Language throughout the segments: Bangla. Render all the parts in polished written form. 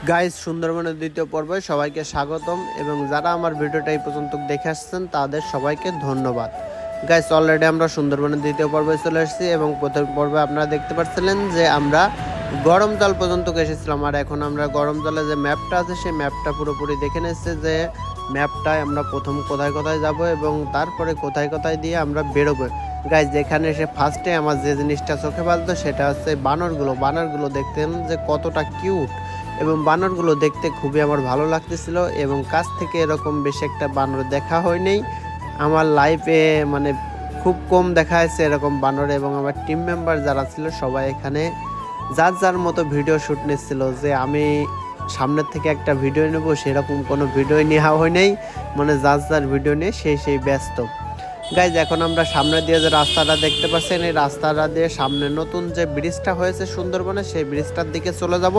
গাইস, সুন্দরবনের দ্বিতীয় পর্বে সবাইকে স্বাগতম এবং যারা আমার ভিডিওটা এই পর্যন্ত দেখে আসছেন তাদের সবাইকে ধন্যবাদ। গাইস, অলরেডি আমরা সুন্দরবনের দ্বিতীয় পর্বে চলে এসেছি এবং প্রথম পর্বে আপনারা দেখতে পাচ্ছিলেন যে আমরা গরম জল পর্যন্ত এসেছিলাম। আর এখন আমরা গরম জলে যে ম্যাপটা আছে সেই ম্যাপটা পুরোপুরি দেখে নিচ্ছে যে ম্যাপটায় আমরা প্রথম কোথায় কোথায় যাব এবং তারপরে কোথায় কোথায় দিয়ে আমরা বেরোবো। গাইস, যেখানে এসে ফার্স্টে আমার যে জিনিসটা চোখে বাজতো সেটা হচ্ছে বানরগুলো দেখতেন যে কতটা কিউট এবং বানরগুলো দেখতে খুবই আমার ভালো লাগতেছিল এবং কাছ থেকে এরকম বেশি একটা বানর দেখা হয়নি আমার লাইফে, মানে খুব কম দেখা যাচ্ছে এরকম বানর। এবং আমার টিম মেম্বার যারা ছিল সবাই এখানে যার যার মতো ভিডিও শ্যুট নিচ্ছিল, যে আমি সামনের থেকে একটা ভিডিও নেব সেরকম কোনো ভিডিও নেওয়া হয় নাই, মানে যার যার ভিডিও নিয়ে সেই ব্যস্ত। গাইজ, এখন আমরা সামনে দিয়ে যে রাস্তাটা দেখতে পাচ্ছেন এই রাস্তাটা দিয়ে সামনে নতুন যে ব্রিজটা হয়েছে সুন্দরবনে সেই ব্রিজটার দিকে চলে যাব।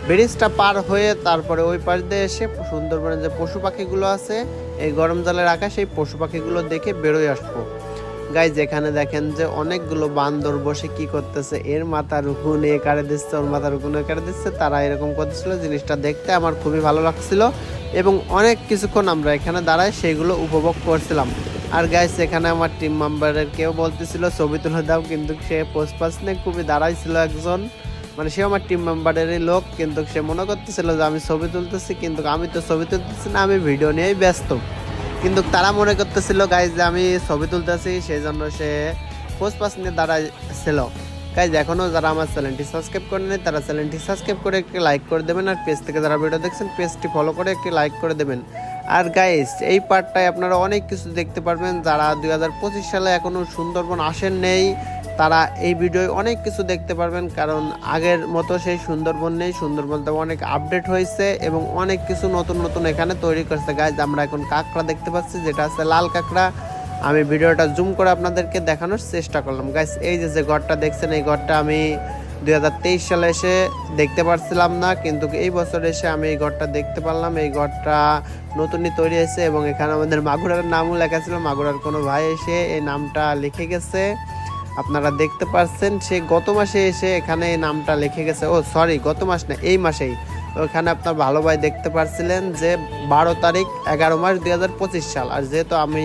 ব্রিজটা পার হয়ে তারপরে ওই পাশ দিয়ে এসে সুন্দরবনে যে পশু পাখিগুলো আছে এই গরম জলে রাখা সেই পশু পাখিগুলো দেখে বেরোয় আসবো। গাইজ, এখানে দেখেন যে অনেকগুলো বান্দর বসে কি করতেছে, এর মাথার উকুন এ কাটে দিচ্ছে, ওর মাথার উকুন এ কাটে দিচ্ছে, তারা এরকম করতেছিল। জিনিসটা দেখতে আমার খুবই ভালো লাগছিল এবং অনেক কিছুক্ষণ আমরা এখানে দাঁড়ায় সেইগুলো উপভোগ করছিলাম। আর গাইজ, এখানে আমার টিম মেম্বারের কেউ বলতেছিল ছবি তুলে দাও, কিন্তু সে পোস্ট পাস নিয়ে খুবই দাঁড়াইছিল একজন, মানে সে আমার টিম মেম্বারেরই লোক, কিন্তু সে মনে করতেছিল যে আমি ছবি তুলতেছি, কিন্তু আমি তো ছবি তুলতেছি না, আমি ভিডিও নিয়েই ব্যস্ত। কিন্তু তারা মনে করতেছিল গাইজ যে আমি ছবি তুলতেছি, সেই জন্য সে পোস্ট পাস নিয়ে দাঁড়াইছিল। গাইজ, এখনও যারা আমার চ্যানেলটি সাবস্ক্রাইব করে নেই তারা চ্যানেলটি সাবস্ক্রাইব করে একটি লাইক করে দেবেন, আর পেজ থেকে যারা ভিডিও দেখছেন পেজটি ফলো করে একটি লাইক করে দেবেন। আর গাইজ, এই পার্টটায় আপনারা অনেক কিছু দেখতে পারবেন। যারা 2025 সালে এখনও সুন্দরবন আসেন নেই তারা এই ভিডিওয় অনেক কিছু দেখতে পারবেন, কারণ আগের মতো সেই সুন্দরবন নেই। সুন্দরবনতে অনেক আপডেট হয়েছে এবং অনেক কিছু নতুন নতুন এখানে তৈরি করছে। গাইজ, আমরা এখন কাঁকড়া দেখতে পাচ্ছি, যেটা আছে লাল কাঁকড়া। আমি ভিডিওটা জুম করে আপনাদেরকে দেখানোর চেষ্টা করলাম। গাইজ, এই যে ঘরটা দেখছেন এই ঘরটা আমি 2023 সালে এসে দেখতে পারছিলাম না, কিন্তু এই বছর এসে আমি এই ঘরটা দেখতে পারলাম। এই ঘরটা নতুনই তৈরি হয়েছে এবং এখানে আমাদের মাগুরার নামও লেখা ছিল। মাগুরার কোনো ভাই এসে এই নামটা লিখে গেছে, আপনারা দেখতে পাচ্ছেন। সে গত মাসে এসে এখানে এই নামটা লিখে গেছে। ও সরি, গত মাস না, এই মাসেই। ওখানে আপনার ভালো ভাই দেখতে পাচ্ছিলেন যে 12 তারিখ 11 মাস 2025 সাল। আর যেহেতু আমি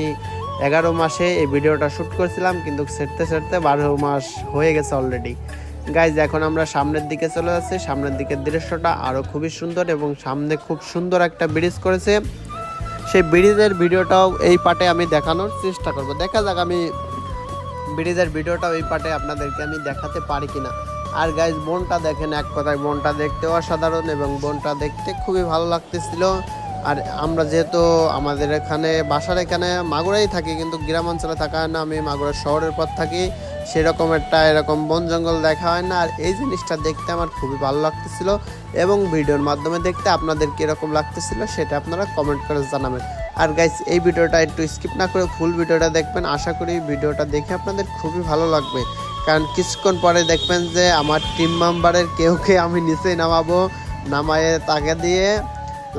11 মাসে এই ভিডিওটা শ্যুট করছিলাম, কিন্তু সেরতে 12 মাস হয়ে গেছে অলরেডি। গাইজ, এখন আমরা সামনের দিকে চলে যাচ্ছি। সামনের দিকের দৃশ্যটা আরও খুবই সুন্দর এবং সামনে খুব সুন্দর একটা ব্রিজ করেছে। সেই ব্রিজের ভিডিওটাও এই পার্টে আমি দেখানোর চেষ্টা করব। দেখা যাক আমি ব্রিজের ভিডিওটা ওই পার্টে আপনাদেরকে আমি দেখাতে পারি কিনা। আর গাইজ, বনটা দেখেন, এক কথায় বনটা দেখতে অসাধারণ এবং বনটা দেখতে খুবই ভালো লাগতেছিল। আর আমরা যেহেতু আমাদের এখানে বাসার এখানে মাগুরাই থাকি, কিন্তু গ্রাম অঞ্চলে থাকা হয় না, আমি মাগুরা শহরের পর থাকি, সেরকম একটা এরকম বন জঙ্গল দেখা হয় না। আর এই জিনিসটা দেখতে আমার খুবই ভালো লাগতেছিল এবং ভিডিওর মাধ্যমে দেখতে আপনাদের কীরকম লাগতেছিল সেটা আপনারা কমেন্ট করে জানাবেন। আর গাইস, এই ভিডিওটা একটু স্কিপ না করে ফুল ভিডিওটা দেখবেন। আশা করি ভিডিওটা দেখে আপনাদের খুবই ভালো লাগবে, কারণ কিছুক্ষণ পরে দেখবেন যে আমার টিম মেম্বারের কেউকে আমি নিচে নামাবো, নামায়ে তাকে দিয়ে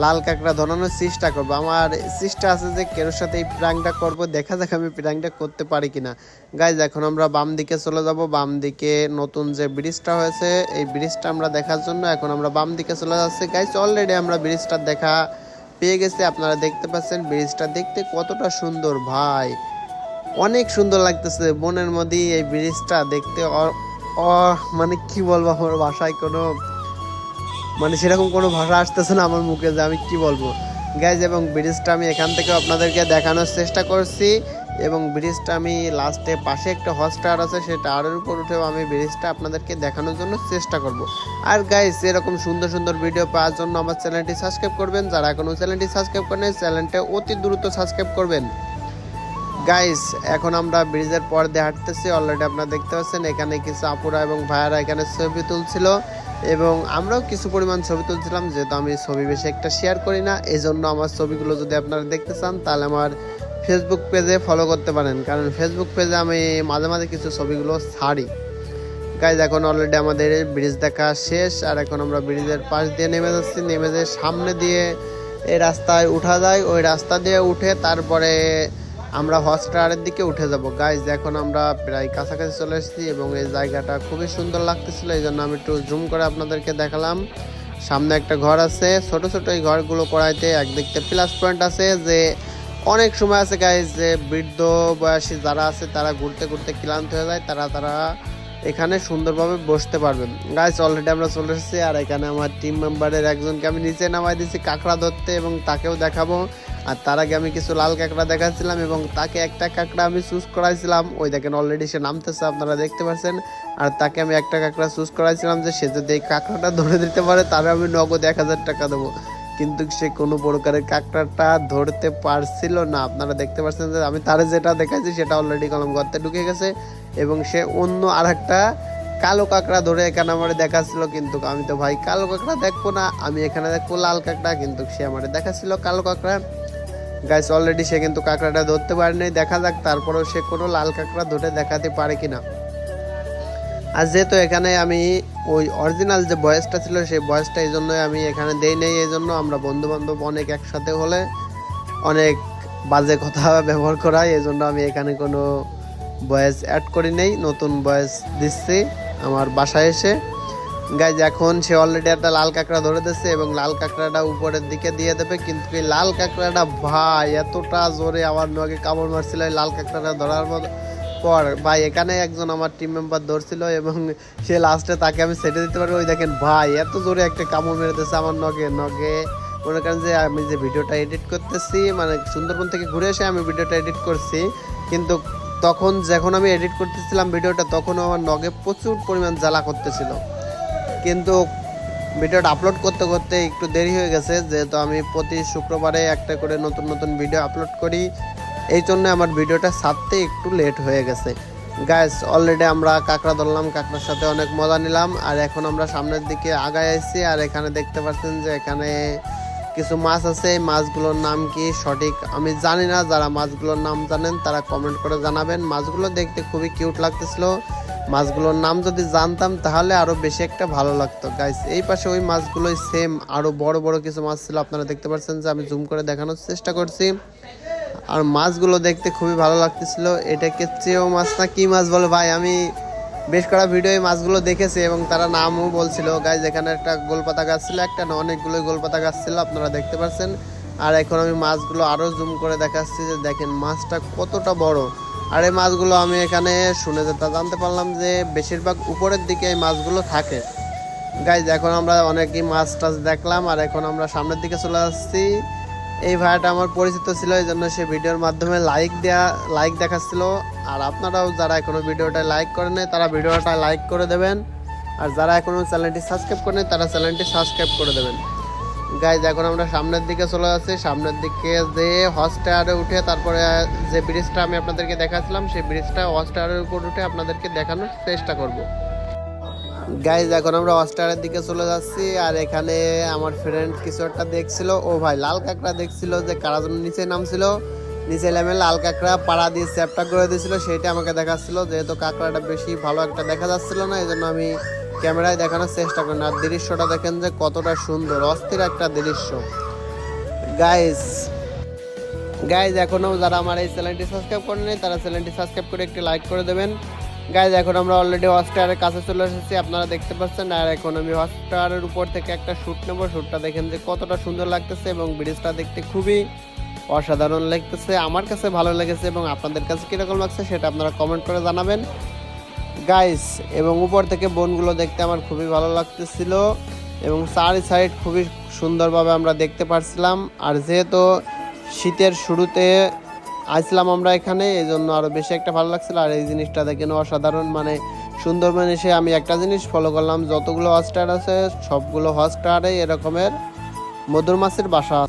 লাল কাঁকড়া ধরানোর চেষ্টা করবো। আমার চেষ্টা আছে যে কেউ সাথে এই প্র্যাঙ্কটা করবো, দেখা যাক আমি প্র্যাঙ্কটা করতে পারি কিনা। গাইজ, এখন আমরা বাম দিকে চলে যাব। বাম দিকে নতুন যে ব্রিজটা হয়েছে এই ব্রিজটা আমরা দেখার জন্য এখন আমরা বাম দিকে চলে যাচ্ছি। গাইজ, অলরেডি আমরা ব্রিজটা দেখা পেয়ে গেছি। আপনারা দেখতে পাচ্ছেন ব্রিজটা দেখতে কতটা সুন্দর, ভাই অনেক সুন্দর লাগতেছে। বনের মধ্যে এই ব্রিজটা দেখতে মানে কি বলবো, আমার ভাষায় কোনো মানে সেরকম কোনো ভাষা আসতেছে না আমার মুখে যে আমি কি বলবো। গাইজ, এবং ব্রিজটা আমি এখান থেকে আপনাদেরকে দেখানোর চেষ্টা করছি এবং ব্রিজটা আমি লাস্টে পাশে একটা হট স্টার আছে সেই টাওয়ারের উপর উঠেও আমি ব্রিজটা আপনাদেরকে দেখানোর জন্য চেষ্টা করব। আর গাইজ, এরকম সুন্দর সুন্দর ভিডিও পাওয়ার জন্য আমার চ্যানেলটি সাবস্ক্রাইব করবেন। যারা এখনও চ্যানেলটি সাবস্ক্রাইব করেন চ্যানেলটা অতি দ্রুত সাবস্ক্রাইব করবেন। গাইস, এখন আমরা ব্রিজের পর দিয়ে হাঁটতেছি। অলরেডি আপনারা দেখতে পাচ্ছেন এখানে কিছু আপুরা এবং ভাইয়ারা এখানে ছবি তুলছিল এবং আমরাও কিছু পরিমাণ ছবি তুলছিলাম। যেহেতু আমি ছবি বেশি একটা শেয়ার করি না, এই জন্য আমার ছবিগুলো যদি আপনারা দেখতে চান তাহলে আমার ফেসবুক পেজে ফলো করতে পারেন, কারণ ফেসবুক পেজে আমি মাঝে মাঝে কিছু ছবিগুলো ছাড়ি। গাইজ, এখন অলরেডি আমাদের ব্রিজ দেখা শেষ আর এখন আমরা ব্রিজের পাশ দিয়ে নেমে যাচ্ছি। নেমে যে সামনে দিয়ে এই রাস্তায় উঠা যায়, ওই রাস্তা দিয়ে উঠে তারপরে আমরা হটস্টারের দিকে উঠে যাব। গাইজ, এখন আমরা প্রায় কাছাকাছি চলে এসেছি এবং এই জায়গাটা খুবই সুন্দর লাগতেছিল, এই জন্য আমি একটু জুম করে আপনাদেরকে দেখালাম। সামনে একটা ঘর আছে, ছোট ছোট এই ঘরগুলো করাইতে একদিক থেকে প্লাস পয়েন্ট আছে যে অনেক সময় আছে গাইস যে বৃদ্ধ বয়সী যারা আছে তারা ঘুরতে ঘুরতে ক্লান্ত হয়ে যায়, তারা এখানে সুন্দরভাবে বসতে পারবেন। গাইস অলরেডি আমরা চলে এসেছি, আর এখানে আমার টিম মেম্বারের একজনকে আমি নিচে নামাই দিয়েছি কাঁকড়া ধরতে এবং তাকেও দেখাবো। আর তার আগে আমি কিছু লাল কাঁকড়া দেখাচ্ছিলাম এবং তাকে একটা কাঁকড়া আমি চুজ করাইছিলাম, ওই দেখেন অলরেডি সে নামতেছে, আপনারা দেখতে পাচ্ছেন। আর তাকে আমি একটা কাঁকড়া চুজ করাইছিলাম যে সে যদি এই কাঁকড়াটা ধরে দিতে পারে তাহলে আমি নগদ 1000 টাকা দেবো, কিন্তু সে কোনো প্রকারের কাঁকড়াটা ধরতে পারছিল না। আপনারা দেখতে পাচ্ছেন যে আমি তারে যেটা দেখাইছি সেটা অলরেডি কলম গর্তে ঢুকে গেছে এবং সে অন্য আর একটা কালো কাঁকড়া ধরে এখানে আমার দেখাচ্ছিল, কিন্তু আমি তো ভাই কালো কাঁকড়া দেখবো না, আমি এখানে দেখবো লাল কাঁকড়া, কিন্তু সে আমার দেখাচ্ছিল কালো কাঁকড়া। গাইস অলরেডি সে কিন্তু কাঁকড়াটা ধরতে পারেনি, দেখা যাক তারপরেও সে কোনো লাল কাঁকড়া ধরে দেখাতে পারে কিনা। আর যেহেতু এখানে আমি ওই অরিজিনাল যে বয়সটা ছিল সেই বয়সটা এই জন্যই আমি এখানে দেই নেই, এই জন্য আমরা বন্ধু বান্ধব অনেক একসাথে হলে অনেক বাজে কথা ব্যবহার করাই, এই জন্য আমি এখানে কোনো বয়েস অ্যাড করি নেই, নতুন বয়েস দিচ্ছি আমার বাসায় এসে। গাইজ এখন সে অলরেডি একটা লাল কাঁকড়া ধরে দিচ্ছে এবং লাল কাঁকড়াটা উপরের দিকে দিয়ে দেবে, কিন্তু এই লাল কাঁকড়াটা ভাই এতটা জোরে আমার নগে কামড় মারছিল এই লাল কাঁকড়াটা ধরার পর ভাই এখানে একজন আমার টিম মেম্বার ধরছিল এবং সে লাস্টে তাকে আমি সেটে দিতে পারবো। ওই দেখেন ভাই এত জোরে একটা কামড় মেরে দিচ্ছে আমার নগে মনে করেন যে আমি যে ভিডিওটা এডিট করতেছি, মানে সুন্দরবন থেকে ঘুরে এসে আমি ভিডিওটা এডিট করছি, কিন্তু তখন যখন আমি এডিট করতেছিলাম ভিডিওটা তখন আমার নগে প্রচুর পরিমাণ জ্বালা করতেছিল, কিন্তু ভিডিওটা আপলোড করতে করতে একটু দেরি হয়ে গেছে, যেহেতু আমি প্রতি শুক্রবারে একটা করে নতুন নতুন ভিডিও আপলোড করি, এই জন্য আমার ভিডিওটা ছাড়তে একটু লেট হয়ে গেছে। গাইস অলরেডি আমরা কাঁকড়া ধরলাম, কাঁকড়ার সাথে অনেক মজা নিলাম, আর এখন আমরা সামনের দিকে আগায় আসছি। আর এখানে দেখতে পাচ্ছেন যে এখানে কিছু মাছ আছে, এই মাছগুলোর নাম কি সঠিক আমি জানি না, যারা মাছগুলোর নাম জানেন তারা কমেন্ট করে জানাবেন। মাছগুলো দেখতে খুবই কিউট লাগতেছিল, মাছগুলোর নাম যদি জানতাম তাহলে আরো বেশি একটা ভালো লাগতো। গাইস এই পাশে ওই মাছগুলোই সেম আরো বড় বড় কিছু মাছ ছিল, আপনারা দেখতে পাচ্ছেন যে আমি জুম করে দেখানোর চেষ্টা করছি, আর মাছগুলো দেখতে খুবই ভালো লাগতেছিল। এটা কেচেও মাছ না কি মাছ বলে ভাই, আমি বেশ করা ভিডিও এই মাছগুলো দেখেছি এবং তারা নামও বলছিল। গাইজ এখানে একটা গোলপাতা গাছ ছিল, একটা না অনেকগুলোই গোলপাতা গাছ ছিল, আপনারা দেখতে পাচ্ছেন। আর এখন আমি মাছগুলো আরো জুম করে দেখাচ্ছি যে দেখেন মাছটা কতটা বড়। আর এই মাছগুলো আমি এখানে শুনে যেটা জানতে পারলাম যে বেশিরভাগ উপরের দিকে এই মাছগুলো থাকে। গাইজ এখন আমরা অনেকই মাছ টাছ দেখলাম, আর এখন আমরা সামনের দিকে চলে আসছি। এই ভাইয়াটা আমার পরিচিত ছিল, এই জন্য সে ভিডিওর মাধ্যমে লাইক দেখাচ্ছিল। আর আপনারাও যারা এখনো ভিডিওটা লাইক করেন নাই তারা ভিডিওটা লাইক করে দেবেন, আর যারা এখনো চ্যানেলটি সাবস্ক্রাইব করেন তারা চ্যানেলটি সাবস্ক্রাইব করে দেবেন। গাইজ এখন আমরা সামনের দিকে চলে যাচ্ছি, সামনের দিকে যে হজ টায়ারে উঠে তারপরে যে ব্রিজটা আমি আপনাদেরকে দেখাচ্ছিলাম সেই ব্রিজটা হজ টায়ারের উপর উঠে আপনাদেরকে দেখানোর চেষ্টা করব। গাইজ এখন আমরা অস্টারের দিকে চলে যাচ্ছি, আর এখানে আমার ফ্রেন্ড কিছু একটা দেখছিল, ও ভাই লাল কাঁকড়া দেখছিল যে কারা জন্য নিচে নামছিল, নিচে নেমে লাল কাঁকড়া পাড়া দিয়ে চ্যাপটা করে দিয়েছিল, সেইটা আমাকে দেখাচ্ছিল। যেহেতু কাঁকড়াটা বেশি ভালো একটা দেখা যাচ্ছিল না, এই জন্য আমি ক্যামেরায় দেখানোর চেষ্টা করি। আর দৃশ্যটা দেখেন যে কতটা সুন্দর, অস্থির একটা দৃশ্য। গাইজ এখনও যারা আমার এই চ্যানেলটি সাবস্ক্রাইব করেনি তারা চ্যানেলটি সাবস্ক্রাইব করে একটি লাইক করে দেবেন। গাইজ এখন আমরা অলরেডি হটস্টারের কাছে চলে এসেছি, আপনারা দেখতে পাচ্ছেন। আর এখন আমি হটস্টারের উপর থেকে একটা শ্যুট নেব, শ্যুটটা দেখেন যে কতটা সুন্দর লাগতেছে এবং ব্রিজটা দেখতে খুবই অসাধারণ লাগতেছে, আমার কাছে ভালো লেগেছে এবং আপনাদের কাছে কীরকম লাগছে সেটা আপনারা কমেন্ট করে জানাবেন গাইজ। এবং উপর থেকে বনগুলো দেখতে আমার খুবই ভালো লাগতেছিল এবং চারি সাইড খুবই সুন্দরভাবে আমরা দেখতে পারছিলাম। আর যেহেতু শীতের শুরুতে আসলাম আমরা এখানে, এই জন্য আরও বেশি একটা ভালো লাগছিল। আর এই জিনিসটা দেখেন অসাধারণ, মানে সুন্দরবন এসে আমি একটা জিনিস ফলো করলাম, যতগুলো হটস্টার আছে সবগুলো হটস্টারে এরকমের মধুর মাছের বাসা।